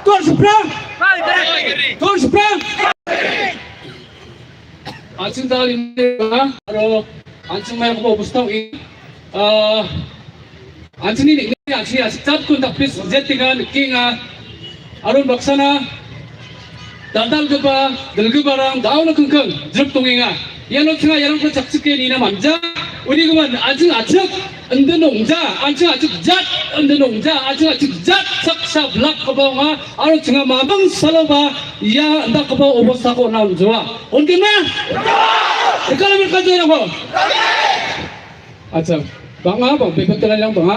Tuan seberang. Tuan seberang. Anjing tali ini, aro anjing main kau bustang ini. Anjing ini anjing cat kun tak please jetikan kinga. Arun baksana. Dandal kepa, dalgu barang, daun kengkeng, jeruk tunginga. Yang lo yang lo cakcikin ini manja. Uni keman anjing acak, ende nongja, anjing acak jat, ende nongja, anjing acak jat, saksa blak kebawah, aro cenga mamang salaba, ya anda kebawa obos tako naun jua. Oke mah? Kalau mereka jaya apa? Acak. Banga,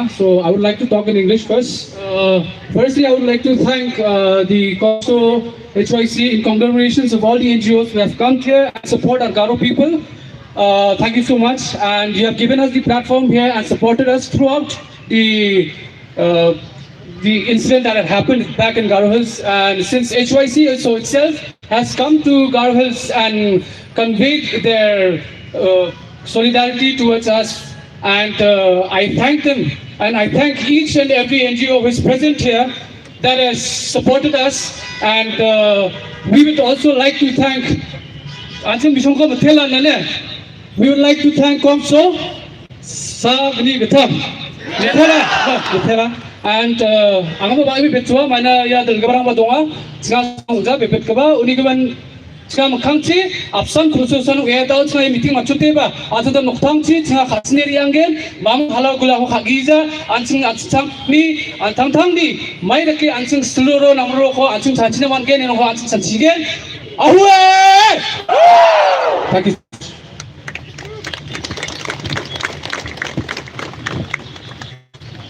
so I would like to talk in English first. Firstly, I would like to thank the COSO HYC in congratulations of all the NGOs who have come here and support our Garo people. Thank you so much, and you have given us the platform here and supported us throughout the incident that had happened back in Garo Hills. And since HYC also itself has come to Garo Hills and conveyed their solidarity towards us, and I thank them, and I thank each and every NGO who is present here that has supported us. And we would also like to thank we would like to thank Komso Sagni Vitam and ang mga bayi betua mana ya del gabarang badonga singa sangja bebet kaba uni gaban singa makangchi absan khususan uya tau singa meeting machute ba atuda noktangchi singa khasneri anggen mam hala gula ko khagija ansing achang ni antang ni mai reke ansing sluro namro ko ansing sanchine wangen eno ko ansing sanchigen ahue thank you.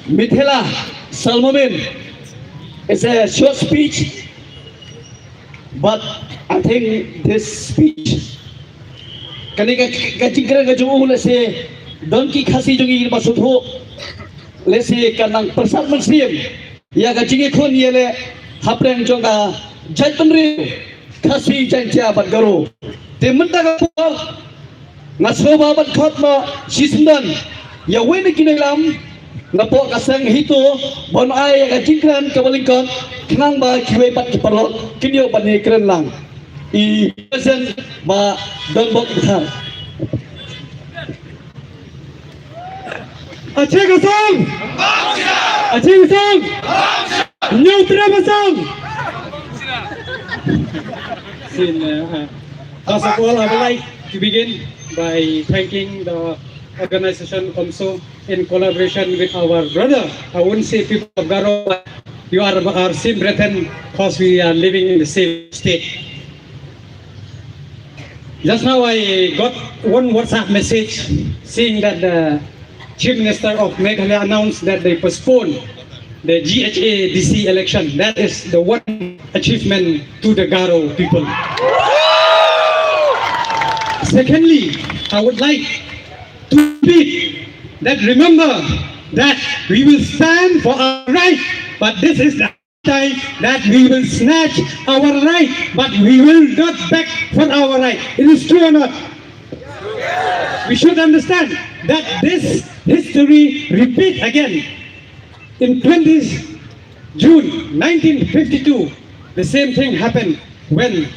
Mithila Salmomin is a short speech, but I think this speech kanika kachikra kajung lese donkey khasi jungi masutho lese kanang persat muslim ya kachinge khon yele hapreng jonga jaitamri khasi jantia bat garo tementa ka ngasoba bat khotma sisundan ya wene kinelam ngapo kasang hito bon ay kajingkran kabalingkon kanang ba kiwe pat kiparlot kinyo panikren lang I present ba don bok thang ache kasang nyutra kasang First of all, I would like to begin by thanking the organization COMSO in collaboration with our brother. I wouldn't say people of Garo, but you are our same brethren because we are living in the same state. Just now I got one WhatsApp message saying that the Chief Minister of Meghalaya announced that they postponed the GHA-DC election. That is the one achievement to the Garo people. Secondly, I would like to repeat that remember that we will stand for our right, but this is the time that we will snatch our right, but we will not beg for our right. It is true or not? We should understand that this history repeat again. In 20 June 1952, the same thing happened when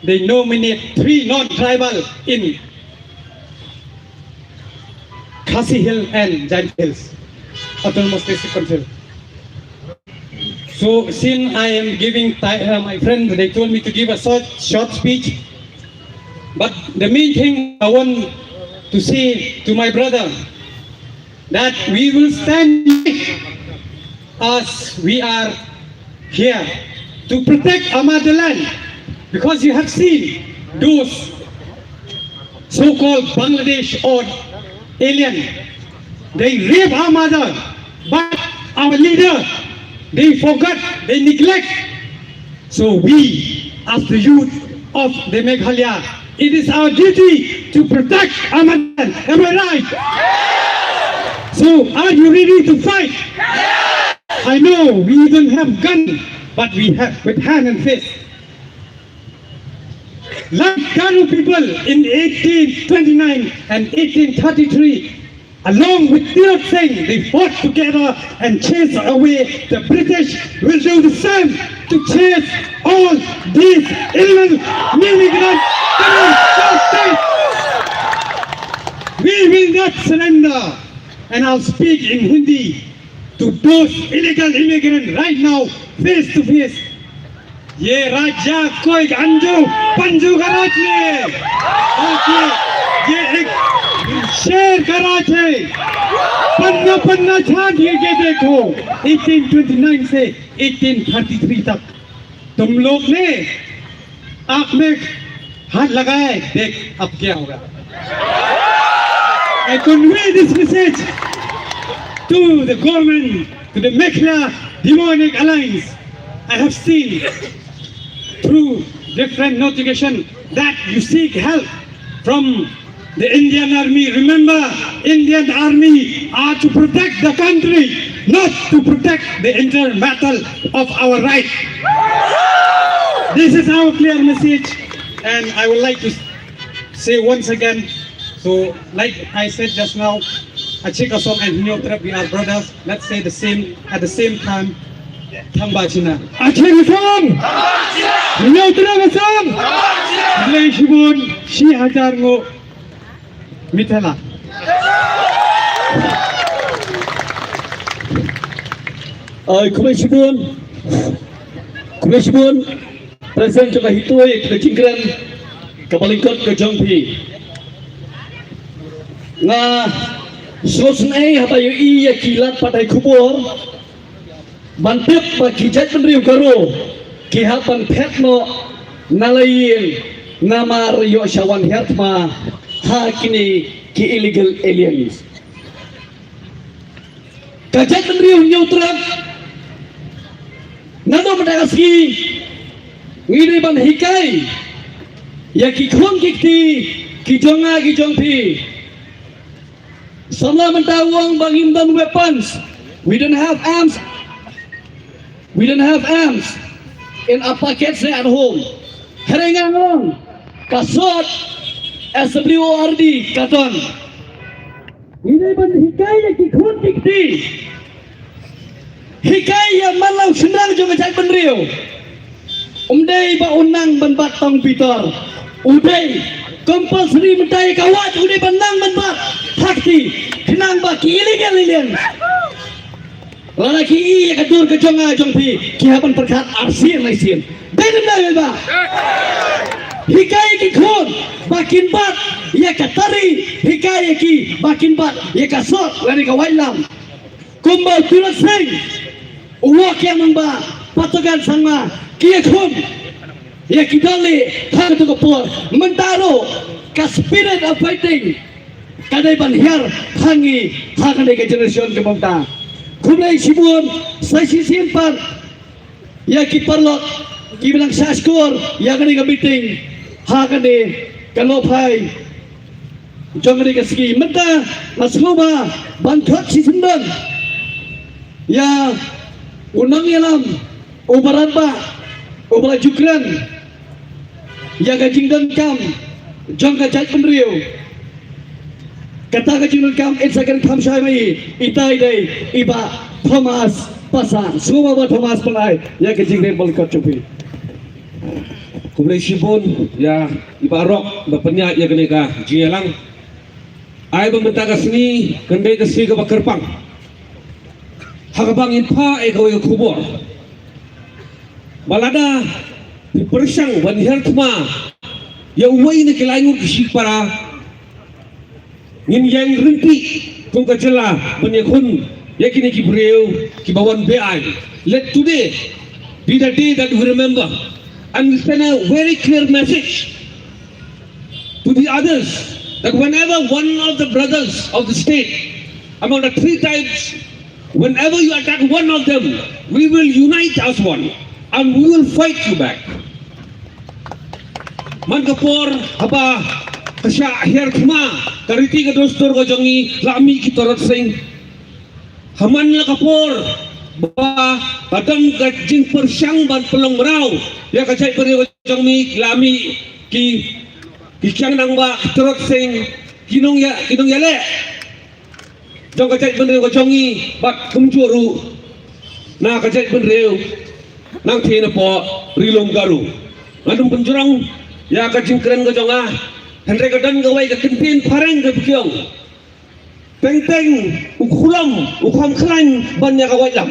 they nominate 3 non-tribal in Khasi Hill and Giant Hills, Autonomous District Council. So since I am giving my friend, they told me to give a short speech. But the main thing I want to say to my brother, that we will stand as we are here to protect our motherland. Because you have seen those so-called Bangladesh or alien, they rape our mother, but our leader, they forgot, they neglect. So we, as the youth of the Meghalaya, it is our duty to protect our motherland. Am I right? So are you ready to fight? I know we don't have gun, but we have with hand and fist. Like Garo people in 1829 and 1833, along with Tirot Singh, they fought together and chased away the British, will do the same to chase all these illegal immigrants. We will not surrender. And I'll speak in Hindi to those illegal immigrants right now, face to face. ये राज्य कोई अंजू पंजू का राज नहीं है, ये एक शेर का राज है। पन्ना पन्ना छान के देखो 1829 से 1833 तक तुम लोग ने आंख में हाथ लगाए, देख अब क्या होगा। I convey this message to the government, to the Mekhla Demonic Alliance. I have seen through different notification that you seek help from the Indian Army. Remember, Indian Army are to protect the country, not to protect the internal battle of our right. This is our clear message, and I would like to say once again, so like I said just now, Achikasong and Nyotrap, we are brothers. Let's say the same at the same time. Thambachina. Achikasong! Nyotrap! Malaysian, Shi Hajargo, Mitala. Kumesibun, Presiden Jawa Hitoi, Kecingkran, Kabalingkot ke Jongpi. Nga, sosnai hatayu iya kilat patai kubur, bantip pa kijat penriu karo, kihapan petno nalayin namar yo syawan hertma hakini ki illegal aliens. Kajat penriu nyutrak, nano mendagaski, ngiri ban hikai, ya kikon kikti, kijonga kijongpi. Samla mentawang bangimdan weapons. We don't have arms. We don't have arms in our pockets at home. Herengangon, kasot, SWORD, katon. Ini ban hikaya kikun kikti. Hikaya malau senang juga cak penriu. Umdai ba unang ban batong pitor. Udai compulsory mentai kawat udai bandang ban bat. Hakti, kenang baki illegal alien. Lalaki iya kadur ke jonga jongpi, kihapan perkat arsir laisin. Benar dah ba? Hikai ki khon, bakin bat, ia katari, hikai ki bakin bat, ia kasot, lari kawailam. Kumbal Tirot Singh, uwak yang mamba, patokan sama, kia khon, ia kidali, hak tu kapur, mentaro, ka spirit of fighting. Kadai banhiar hangi hakane ke generation ke bangta kunai sibun sai simpan ya ki parlot ki bilang saskur ya kane ke meeting hakane kalopai jongri ke ski menta masluba banthot si sendang ya unang yalam ubaran ba ubara jukran ya gajingdan kam jong ka chat penriu. Kata kecil kam, etsakan kam syai mai, itai dai, iba Thomas pasang, semua buat Thomas pelai, ya kecil dai bolkot cupi. Kumulai sibun, ya iba rock, bapanya ya kenega, jialang. Ay bementa kasni, kendai kasni ke bakerpang. Hakabang inpa ay kawai kubur. Balada persang wanihar tma, ya uwai na kilaingur kisik para. Ngin yang rimpi kung kacela menyekun yakini ki breu ki bawan be'ai. Let today be the day that we remember and we send a very clear message to the others that whenever one of the brothers of the state among the three tribes, whenever you attack one of them, we will unite as one and we will fight you back. Man kapor haba kasya akhir kema kariti ka dostor ko jongi lami ki Tirot Singh haman la kapor ba padang gajing persyang ban pelong merau ya kacai peri ko jongi lami ki kyang nang ba Tirot Singh kinong ya le jong kajat benreu ko jongi bat kumjuru na kajat benreu nang thina po rilom garu ngadum penjurang ya ka jingkren ko jonga henre ka dan gawai ka kinpin pareng ka bukyong teng ukulam ukam klan banyak gawai lam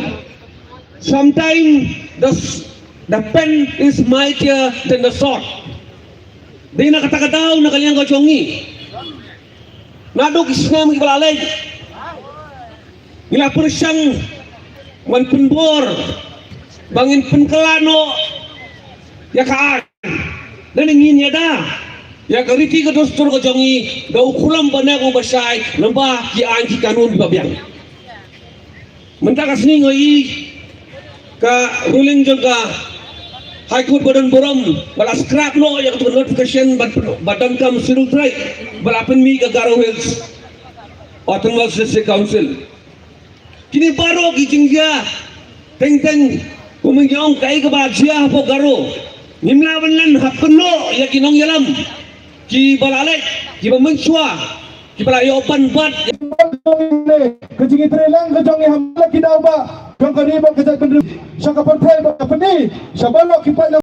sometimes the pen is mightier than the sword. Di na katakataw na kanyang kachongi. Nadok isnam kibalalay. Ngila persyang man penbor bangin penkelano ya kaan. Dan ingin ya dah. Ya kariti ka dostor kachongi da ukulam banyak ko basay lembah ki an ki kanun babyang. Mentaka sini ngoi ka ruling jengka High Court badan boram bala scrap no yang tu notification badan kam sirul trai bala pen mi ka Garo Hills Autonomous District Council kini baru kijing dia teng kumengyong kai ka ba sia po Garo nimlawan lan hapno ya kinong yalam ki balalek ki bamensua ki bala yopan bat kejing itrelang kejong yang hamla kita ubah kang kani ba kejak pendem syaka portrai ba peni syabalo kipai